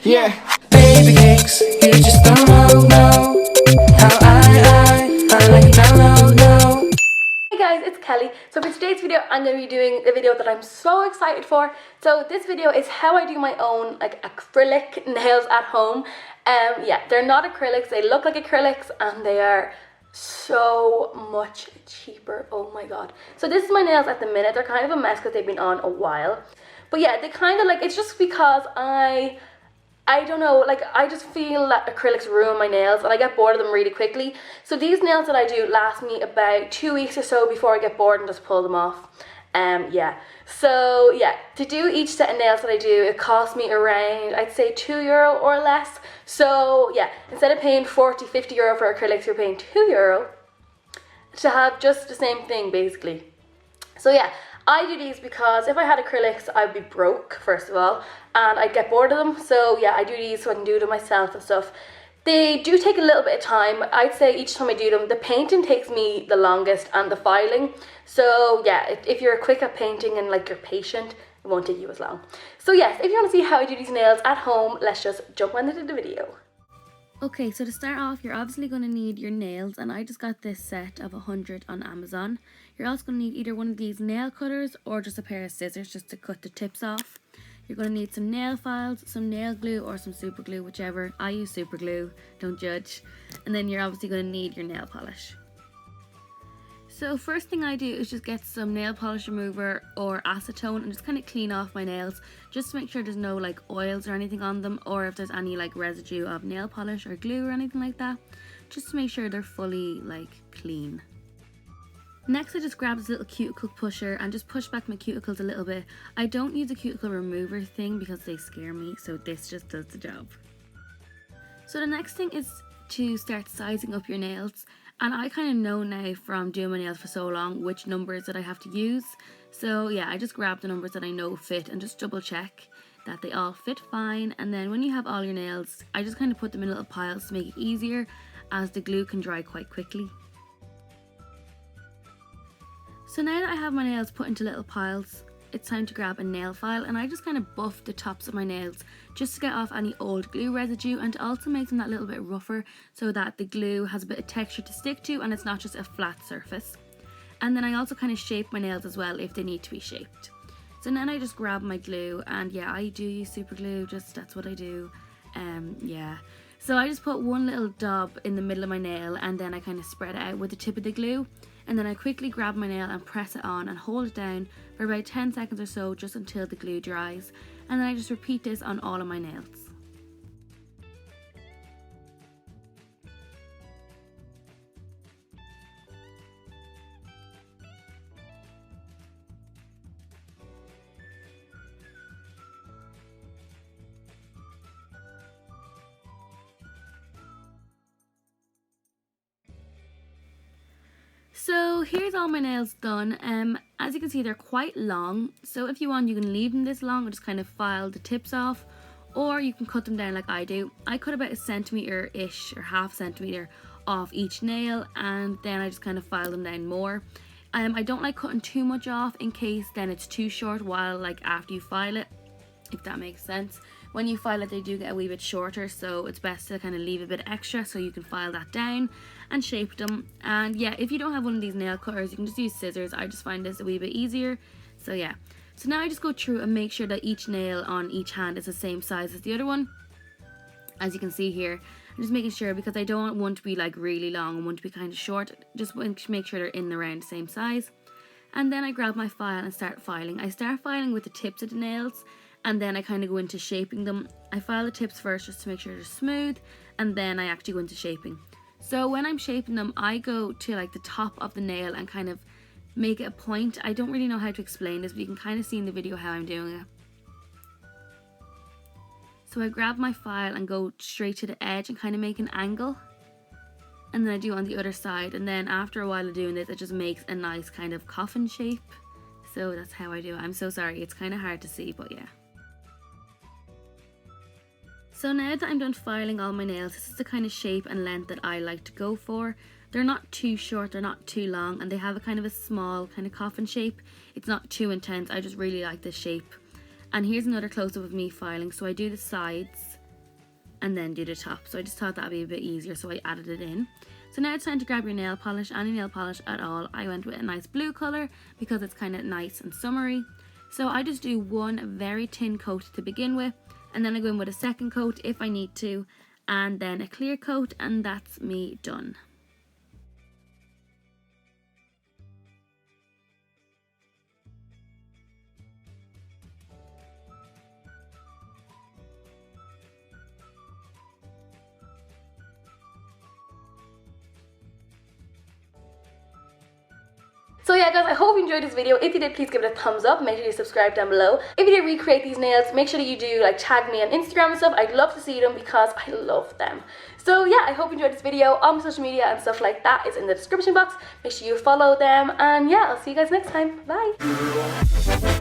Yeah. Baby cakes, you just don't know how I like it down low. Hey guys, it's Kelly. So for today's video, I'm going to be doing the video that I'm so excited for. So this video is how I do my own like acrylic nails at home. Yeah, they're not acrylics. They look like acrylics and they are so much cheaper. Oh my god. So this is my nails at the minute. They're kind of a mess because they've been on a while. But yeah, they kind of like, it's just because I don't know, like I just feel that acrylics ruin my nails and I get bored of them really quickly. So these nails that I do last me about 2 weeks or so before I get bored and just pull them off. Yeah. So yeah, to do each set of nails that I do, it costs me around, I'd say €2 or less. So yeah, instead of paying 40, 50 euro for acrylics, you're paying €2 to have just the same thing basically. So yeah, I do these because if I had acrylics, I'd be broke, first of all, and I'd get bored of them. So yeah, I do these so I can do them myself and stuff. They do take a little bit of time. I'd say each time I do them, the painting takes me the longest and the filing. So yeah, if you're quick at painting and like you're patient, it won't take you as long. So yes, if you want to see how I do these nails at home, let's just jump on into the video. Okay, so to start off, you're obviously going to need your nails, and I just got this set of 100 on Amazon. You're also going to need either one of these nail cutters or just a pair of scissors just to cut the tips off. You're going to need some nail files, some nail glue or some super glue, whichever. I use super glue, don't judge. And then you're obviously going to need your nail polish. So first thing I do is just get some nail polish remover or acetone and just kind of clean off my nails just to make sure there's no like oils or anything on them, or if there's any like residue of nail polish or glue or anything like that, just to make sure they're fully like clean. Next I just grab this little cuticle pusher and just push back my cuticles a little bit. I don't use a cuticle remover thing because they scare me, so this just does the job. So the next thing is to start sizing up your nails. And I kind of know now from doing my nails for so long which numbers that I have to use. So yeah, I just grab the numbers that I know fit and just double check that they all fit fine. And then when you have all your nails, I just kind of put them in little piles to make it easier, as the glue can dry quite quickly. So now that I have my nails put into little piles, it's time to grab a nail file, and I just kind of buff the tops of my nails just to get off any old glue residue and to also make them that little bit rougher so that the glue has a bit of texture to stick to and it's not just a flat surface. And then I also kind of shape my nails as well if they need to be shaped. So then I just grab my glue, and yeah, I do use super glue, just that's what I do. Yeah. So I just put one little dab in the middle of my nail and then I kind of spread it out with the tip of the glue. And then I quickly grab my nail and press it on and hold it down for about 10 seconds or so, just until the glue dries. And then I just repeat this on all of my nails. So here's all my nails done. As you can see, they're quite long, so if you want you can leave them this long and just kind of file the tips off, or you can cut them down like I do. I cut about 1 centimetre-ish or half centimetre off each nail, and then I just kind of file them down more. I don't like cutting too much off in case then it's too short while like after you file it, if that makes sense. When you file it, they do get a wee bit shorter, so it's best to kind of leave a bit extra so you can file that down and shape them. And yeah, if you don't have one of these nail cutters, you can just use scissors. I just find this a wee bit easier. So yeah, so now I just go through and make sure that each nail on each hand is the same size as the other one. As you can see here, I'm just making sure, because I don't want one to be like really long and one to be kind of short. Just want to make sure they're in around the same size. And then I grab my file and start filing. I start filing with the tips of the nails, and then I kind of go into shaping them. I file the tips first just to make sure they're smooth, and then I actually go into shaping. So when I'm shaping them, I go to like the top of the nail and kind of make it a point. I don't really know how to explain this, but you can kind of see in the video how I'm doing it. So I grab my file and go straight to the edge and kind of make an angle. And then I do on the other side, and then after a while of doing this, it just makes a nice kind of coffin shape. So that's how I do it. I'm so sorry, it's kind of hard to see, but yeah. So now that I'm done filing all my nails, this is the kind of shape and length that I like to go for. They're not too short, they're not too long, and they have a kind of a small kind of coffin shape. It's not too intense, I just really like this shape. And here's another close-up of me filing. So I do the sides and then do the top. So I just thought that would be a bit easier, so I added it in. So now it's time to grab your nail polish, any nail polish at all. I went with a nice blue colour because it's kind of nice and summery. So I just do one very thin coat to begin with, and then I go in with a second coat if I need to, and then a clear coat, and that's me done. So yeah guys, I hope you enjoyed this video. If you did, please give it a thumbs up. Make sure you subscribe down below. If you did recreate these nails, make sure that you do like tag me on Instagram and stuff. I'd love to see them because I love them. So yeah, I hope you enjoyed this video. All my social media and stuff like that is in the description box. Make sure you follow them, and yeah, I'll see you guys next time. Bye.